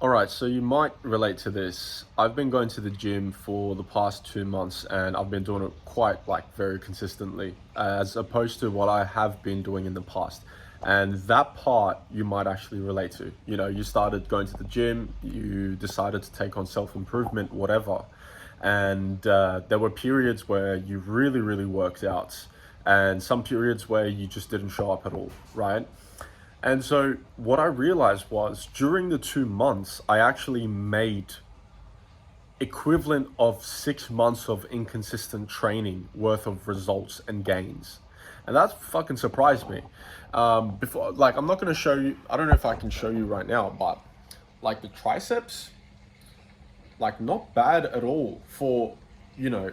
All right, so you might relate to this. I've been going to the gym for the past 2 months and I've been doing it quite very consistently as opposed to what I have been doing in the past. And that part you might actually relate to. You know, you started going to the gym, you decided to take on self-improvement, whatever. And there were periods where you really worked out and some periods where you just didn't show up at all, right? And so what I realized was during the 2 months, I actually made equivalent of 6 months of inconsistent training worth of results and gains. And that fucking surprised me. Before, like, I'm not going to show you, I don't know if I can show you right now, but like the triceps, like not bad at all for, you know,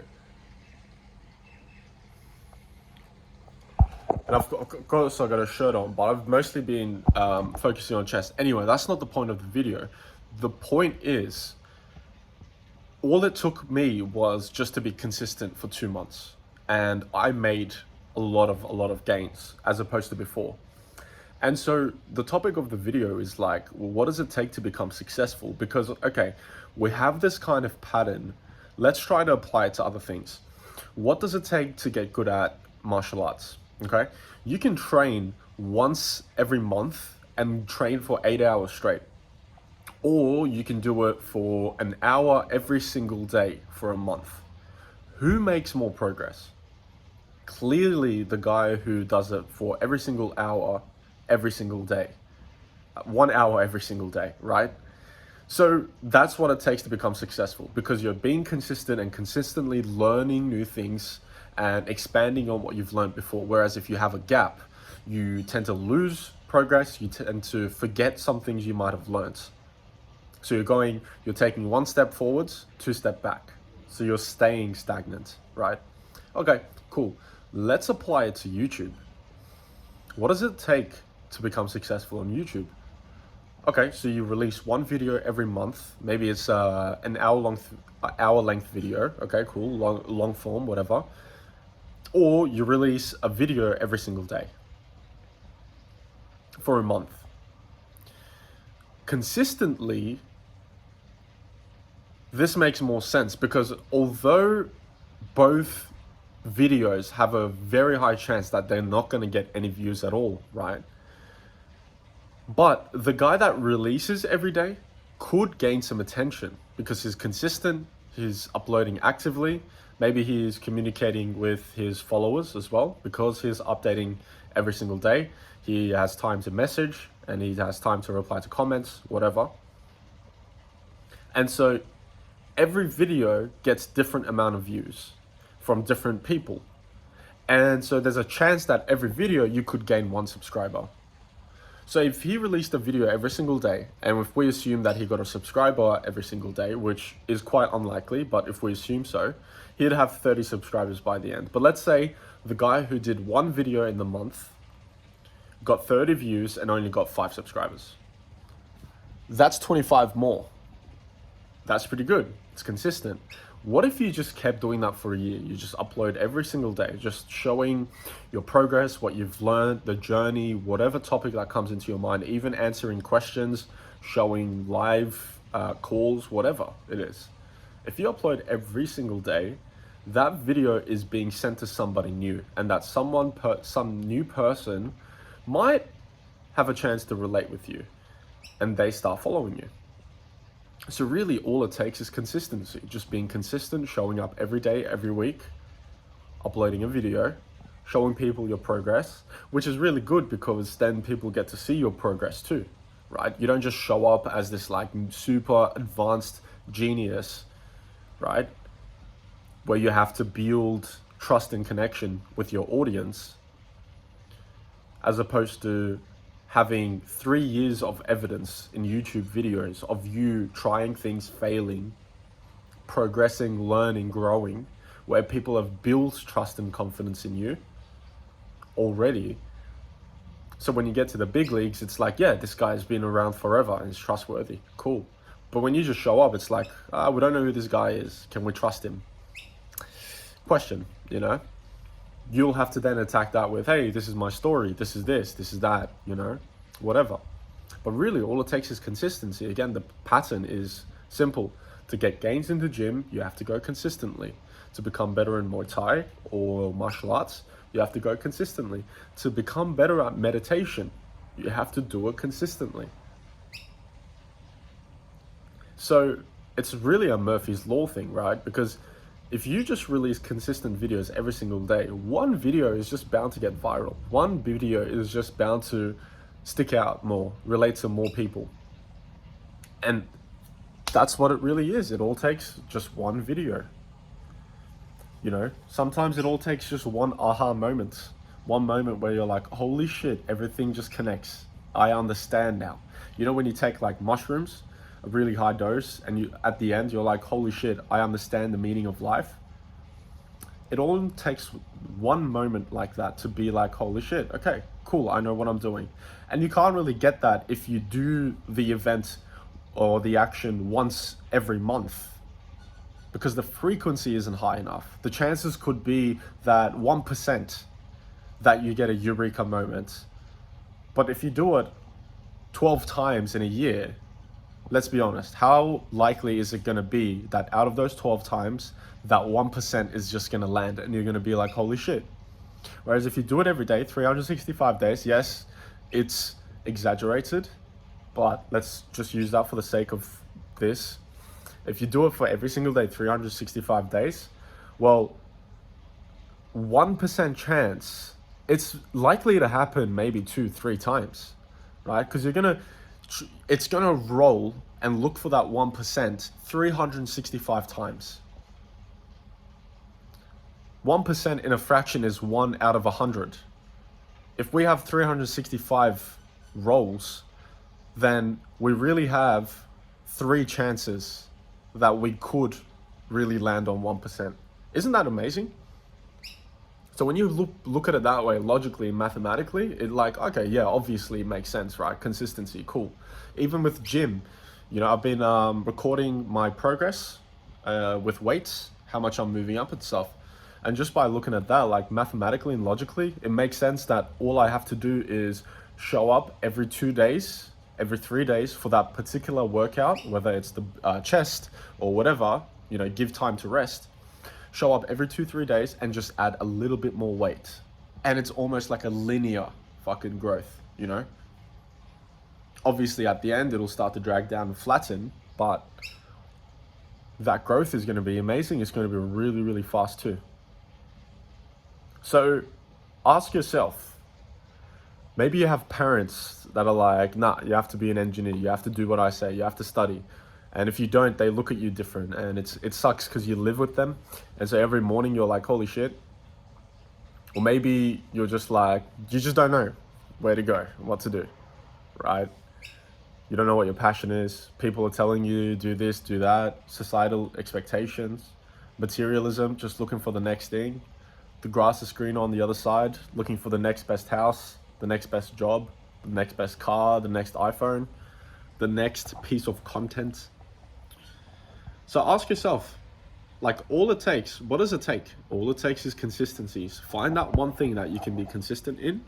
and of course I got a shirt on, but I've mostly been focusing on chest. Anyway, that's not the point of the video. The point is, all it took me was just to be consistent for 2 months, and I made a lot of gains as opposed to before. And so the topic of the video is like, well, what does it take to become successful? Because okay, we have this kind of pattern. Let's try to apply it to other things. What does it take to get good at martial arts? Okay, you can train once every month and train for 8 hours straight, or you can do it for an hour every single day for a month. Who makes more progress? Clearly the guy who does it for every single hour every single day, 1 hour every single day, right? So that's what it takes to become successful, because you're being consistent and consistently learning new things and expanding on what you've learned before. Whereas if you have a gap, you tend to lose progress, you tend to forget some things you might have learned. So you're taking one step forwards, two step back. So you're staying stagnant, right? Okay, cool. Let's apply it to YouTube. What does it take to become successful on YouTube? Okay, so you release one video every month. Maybe it's an hour length video. Okay, cool, long form, whatever. Or you release a video every single day for a month. Consistently, this makes more sense, because although both videos have a very high chance that they're not going to get any views at all, right? But the guy that releases every day could gain some attention because he's consistent, he's uploading actively, maybe he's communicating with his followers as well because he's updating every single day. He has time to message and he has time to reply to comments, whatever. And so every video gets different amount of views from different people. And so there's a chance that every video you could gain one subscriber. So if he released a video every single day, and if we assume that he got a subscriber every single day, which is quite unlikely, but if we assume so, he'd have 30 subscribers by the end. But let's say the guy who did one video in the month got 30 views and only got 5 subscribers. That's 25 more. That's pretty good. It's consistent. What if you just kept doing that for a year? You just upload every single day, just showing your progress, what you've learned, the journey, whatever topic that comes into your mind, even answering questions, showing live calls, whatever it is. If you upload every single day, that video is being sent to somebody new, and that some new person might have a chance to relate with you, and they start following you. So really all it takes is consistency, just being consistent, showing up every day, every week, uploading a video, showing people your progress, which is really good because then people get to see your progress too, right? You don't just show up as this like super advanced genius, right? Where you have to build trust and connection with your audience, as opposed to having 3 years of evidence in YouTube videos of you trying things, failing, progressing, learning, growing, where people have built trust and confidence in you already. So when you get to the big leagues, it's like, yeah, this guy's been around forever and is trustworthy. Cool. But when you just show up, it's like, we don't know who this guy is. Can we trust him? Question, you know? You'll have to then attack that with, hey, this is my story, this is this is that, you know, whatever. But really, all it takes is consistency. Again, the pattern is simple. To get gains in the gym, you have to go consistently. To become better in Muay Thai or martial arts, you have to go consistently. To become better at meditation, you have to do it consistently. So it's really a Murphy's Law thing, right? Because if you just release consistent videos every single day, one video is just bound to get viral. One video is just bound to stick out more, relate to more people. And that's what it really is. It all takes just one video. You know, sometimes it all takes just one aha moment. One moment where you're like, holy shit, everything just connects. I understand now. You know, when you take like mushrooms, a really high dose, and you at the end you're like, holy shit, I understand the meaning of life. It all takes one moment like that to be like, holy shit, okay, cool, I know what I'm doing. And you can't really get that if you do the event or the action once every month, because the frequency isn't high enough. The chances could be that 1% that you get a eureka moment. But if you do it 12 times in a year, let's be honest, how likely is it going to be that out of those 12 times, that 1% is just going to land and you're going to be like, holy shit. Whereas if you do it every day, 365 days, yes, it's exaggerated, but let's just use that for the sake of this. If you do it for every single day, 365 days, well, 1% chance, it's likely to happen maybe 2-3 times, right? Because it's gonna roll and look for that 1% 365 times. 1% in a fraction is 1 out of 100. If we have 365 rolls, then we really have 3 chances that we could really land on 1%. Isn't that amazing? So when you look at it that way, logically, mathematically, it like, okay, yeah, obviously it makes sense, right? Consistency, cool. Even with gym, you know, I've been recording my progress with weights, how much I'm moving up and stuff. And just by looking at that, like mathematically and logically, it makes sense that all I have to do is show up every 2 days, every 3 days for that particular workout, whether it's the chest or whatever, you know, give time to rest. Show up every 2-3 days and just add a little bit more weight. And it's almost like a linear fucking growth, you know? Obviously at the end, it'll start to drag down and flatten, but that growth is gonna be amazing. It's gonna be really, really fast too. So ask yourself, maybe you have parents that are like, nah, you have to be an engineer. You have to do what I say. You have to study. And if you don't, they look at you different, and it sucks because you live with them. And so every morning you're like, holy shit. Or maybe you're just like, you just don't know where to go, what to do, right? You don't know what your passion is. People are telling you do this, do that, societal expectations, materialism, just looking for the next thing. The grass is green on the other side, looking for the next best house, the next best job, the next best car, the next iPhone, the next piece of content. So ask yourself, like, all it takes, what does it take? All it takes is consistencies. Find that one thing that you can be consistent in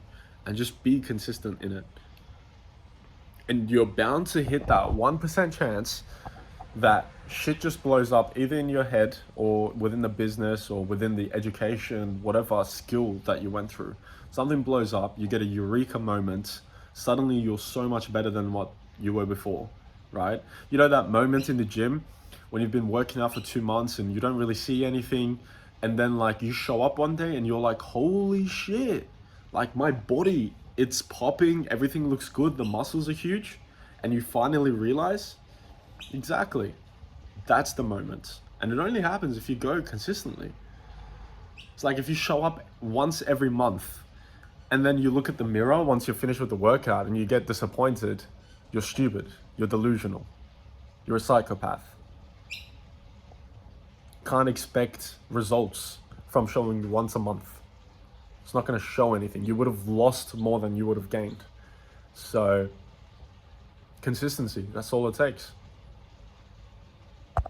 and just be consistent in it. And you're bound to hit that 1% chance that shit just blows up either in your head or within the business or within the education, whatever skill that you went through. Something blows up, you get a eureka moment, suddenly you're so much better than what you were before, right? You know that moment in the gym when you've been working out for 2 months and you don't really see anything, and then like you show up one day and you're like, holy shit, like my body, it's popping, everything looks good, the muscles are huge, and you finally realize, exactly, that's the moment. And it only happens if you go consistently. It's like if you show up once every month and then you look at the mirror once you're finished with the workout and you get disappointed, you're stupid, you're delusional, you're a psychopath. Can't expect results from showing once a month. It's not going to show anything. You would have lost more than you would have gained. So consistency, that's all it takes.